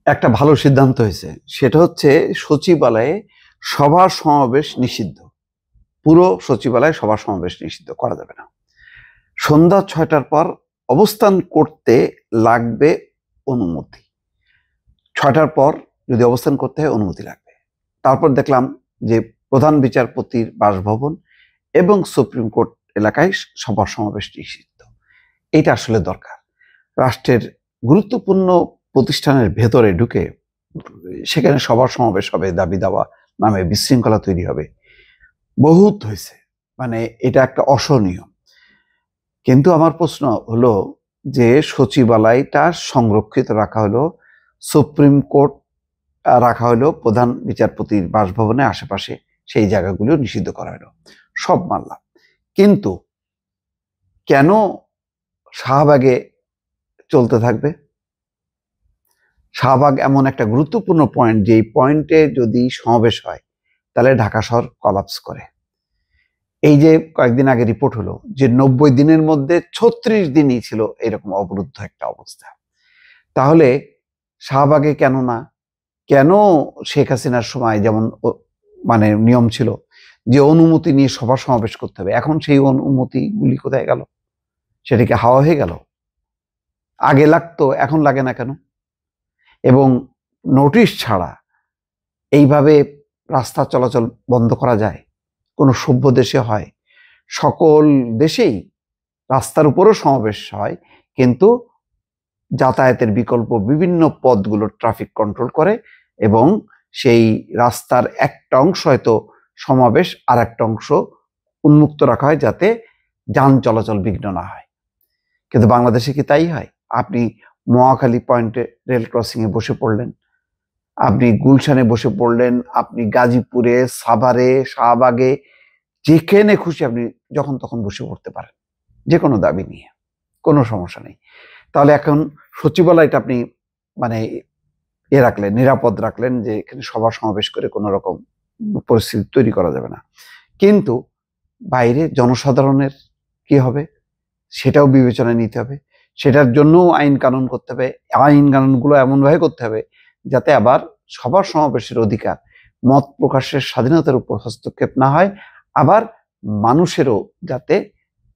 একটা ভালো সিদ্ধান্ত হয়েছে, সেটা হচ্ছে সচিবালয়ে সভা সমাবেশ নিষিদ্ধ। পুরো সচিবালয়ে সভা সমাবেশ নিষিদ্ধ করা যাবে না। সন্ধ্যা 6টার পর অবস্থান করতে লাগবে অনুমতি। 6টার পর যদি অবস্থান করতে হয় অনুমতি লাগবে। তারপর দেখলাম যে প্রধান বিচারপতির বাসভবন এবং সুপ্রিম কোর্ট এলাকায় সভা সমাবেশ নিষিদ্ধ। এটা আসলে দরকার। রাষ্ট্রের গুরুত্বপূর্ণ প্রতিষ্ঠানের ভেতরে ঢুকে সেখানে সভা সমাবেশ হবে, দাবি দাওয়া নামে বিশৃঙ্খলা তৈরি হবে। বহুত হয়েছে, মানে এটা একটা অসহনীয়। কিন্তু আমার প্রশ্ন হলো যে সচিবালয়টা সংরক্ষিত রাখা হলো, সুপ্রিম কোর্ট রাখা হলো, প্রধান বিচারপতির বাসভবনের আশেপাশে সেই জায়গাগুলো নিষিদ্ধ করা হলো, সব মানলাম। কিন্তু কেন শাহবাগে চলতে থাকবে? শাহবাগ এমন একটা গুরুত্বপূর্ণ পয়েন্ট, যেই পয়েন্টে যদি সমাবেশ হয় তাহলে ঢাকা শহর কলাপস করে। এই যে কয়েকদিন আগে রিপোর্ট হলো যে 90 দিনের মধ্যে 36 দিনই ছিল এরকম অবরুদ্ধ একটা অবস্থা। তাহলে শাহবাগে কেন না? কেন শেখ হাসিনার সময় যেমন মানে নিয়ম ছিল যে অনুমতি নিয়ে সভা সমাবেশ করতে হবে, এখন সেই অনুমতিগুলি কোথায় গেল? সেটা কি হাওয়া হয়ে গেল? আগে লাগতো, এখন লাগে না কেন? এবং নোটিশ ছাড়া এইভাবে রাস্তা চলাচল বন্ধ করা যায়? কোনো সভ্য দেশে হয়? সকল দেশেই রাস্তার উপরও সমাবেশ হয়, কিন্তু যাতায়াতের বিকল্প বিভিন্ন পথগুলো ট্রাফিক কন্ট্রোল করে এবং সেই রাস্তার একটা অংশ হয়তো সমাবেশ, আর একটা অংশ উন্মুক্ত রাখা হয় যাতে যান চলাচল বিঘ্ন না হয়। কিন্তু বাংলাদেশে কি তাই হয়? আপনি মহাখালী পয়েন্টে রেল ক্রসিংয়ে বসে পড়লেন, আপনি গুলশানে বসে পড়লেন, আপনি গাজীপুরে, সাভারে, শাহবাগে, যেখানে খুশি আপনি যখন তখন বসে পড়তে পারেন যে কোনো দাবি নিয়ে, কোনো সমস্যা নেই। তাহলে এখন সচিবালয়টা আপনি মানে রাখলেন, নিরাপদ রাখলেন যে এখানে সভা সমাবেশ করে কোনো রকম পরিস্থিতি তৈরি করা যাবে না। কিন্তু বাইরে জনসাধারণের কি হবে সেটাও বিবেচনায় নিতে হবে। সেটার জন্যও আইন কানুন করতে হবে। আইন কানুনগুলো এমনভাবে করতে হবে যাতে আবার সভা সমাবেশের অধিকার, মত প্রকাশের স্বাধীনতার উপর হস্তক্ষেপ না হয়, আবার মানুষেরও যাতে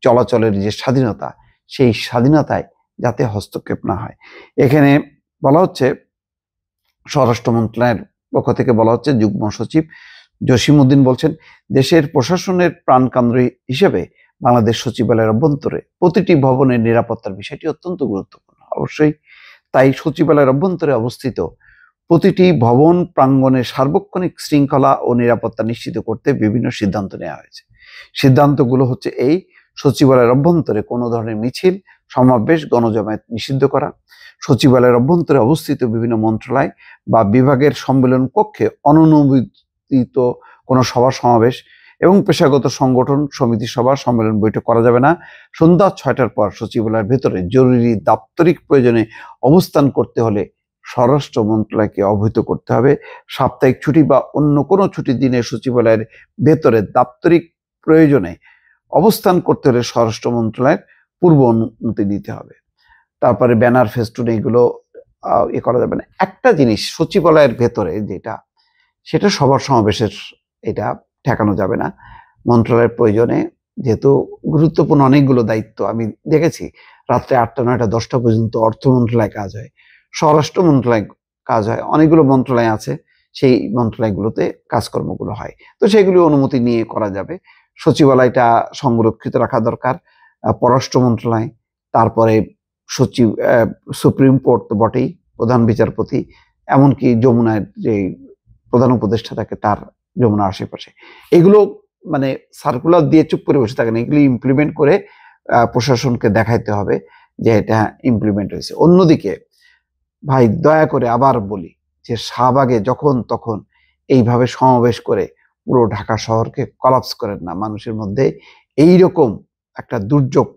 চলাচলের যে স্বাধীনতা, সেই স্বাধীনতায় যাতে হস্তক্ষেপ না হয়। এখানে বলা হচ্ছে, স্বরাষ্ট্র মন্ত্রণালয়ের পক্ষ থেকে বলা হচ্ছে, যুগ্ম সচিব জসিমউদ্দিন বলছেন, দেশের প্রশাসনের প্রাণকেন্দ্র হিসেবে বাংলাদেশ সচিবালয়ের অভ্যন্তরে প্রতিটি ভবনের নিরাপত্তার বিষয়টি অত্যন্ত গুরুত্বপূর্ণ। অবশ্যই তাই সচিবালয়ের অভ্যন্তরে অবস্থিত প্রতিটি ভবন প্রাঙ্গণে সার্বক্ষণিক শৃঙ্খলা ও নিরাপত্তা নিশ্চিত করতে বিভিন্ন সিদ্ধান্ত নেওয়া হয়েছে। সিদ্ধান্তগুলো হচ্ছে এই: সচিবালয়ের অভ্যন্তরে কোনো ধরনের মিছিল, সমাবেশ, গণজমায়েত নিষিদ্ধ করা, সচিবালয়ের অভ্যন্তরে অবস্থিত বিভিন্ন মন্ত্রণালয় বা বিভাগের সম্মেলন কক্ষে অননুমোদিত কোনো সভা সমাবেশ এবং পেশাগত সংগঠন, সমিতি সভা, সম্মেলন, বৈঠক করা যাবে না। সন্ধ্যা 6টার পর সচিবালয়ের ভেতরে জরুরি দাপ্তরিক প্রয়োজনে অবস্থান করতে হলে স্বরাষ্ট্র মন্ত্রণালয়কে অবহিত করতে হবে। সাপ্তাহিক ছুটি বা অন্য কোনো ছুটির দিনে সচিবালয়ের ভেতরে দাপ্তরিক প্রয়োজনে অবস্থান করতে হলে স্বরাষ্ট্র মন্ত্রণালয়ের পূর্ব অনুমতি নিতে হবে। তারপরে ব্যানার, ফেস্টুন এগুলো করা যাবে না। একটা জিনিস সচিবালয়ের ভেতরে যেটা, সেটা সভা সমাবেশের এটা ঠেকানো যাবে না। মন্ত্রণালয়ের প্রয়োজনে, যেহেতু গুরুত্বপূর্ণ অনেকগুলো দায়িত্ব, আমি দেখেছি রাত্রে 8টা, 9টা, 10টা পর্যন্ত অর্থ মন্ত্রণালয় কাজ হয়, স্বরাষ্ট্র মন্ত্রণালয় কাজ হয়, অনেকগুলো মন্ত্রণালয় আছে, সেই মন্ত্রণালয়গুলোতে কাজকর্মগুলো হয়। তো সেগুলি অনুমতি নিয়ে করা যাবে। সচিবালয়টা সংরক্ষিত রাখা দরকার। পররাষ্ট্র মন্ত্রণালয়, তারপরে সচিব, সুপ্রিম কোর্ট তো বটেই, প্রধান বিচারপতি, এমনকি যমুনার যে প্রধান উপদেষ্টা থাকে তার যমুনার আশেপাশে, এগুলো মানে সার্কুলার দিয়ে চুপ করে বসে থাকে না, এগুলি ইমপ্লিমেন্ট করে প্রশাসনকে দেখাইতে হবে যে এটা ইমপ্লিমেন্ট হয়েছে। অন্যদিকে ভাই দয়া করে আবার বলি যে শাহবাগে যখন তখন এইভাবে সমাবেশ করে পুরো ঢাকা শহরকে কলাপস করেন না। মানুষের মধ্যে এইরকম একটা দুর্যোগ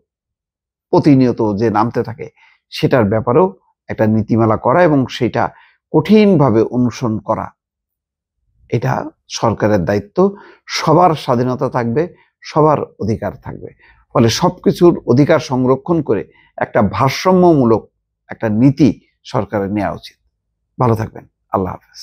প্রতিনিয়ত যে নামতে থাকে, সেটার ব্যাপারেও একটা নীতিমালা করা এবং সেটা কঠিনভাবে অনুসরণ করা, এটা সরকারের দায়িত্ব। সবার স্বাধীনতা থাকবে, সবার অধিকার থাকবে। ফলে সবকিছুর অধিকার সংরক্ষণ করে একটা ভারসাম্যমূলক একটা নীতি সরকারের নেওয়া উচিত। ভালো থাকবেন। আল্লাহ হাফেজ।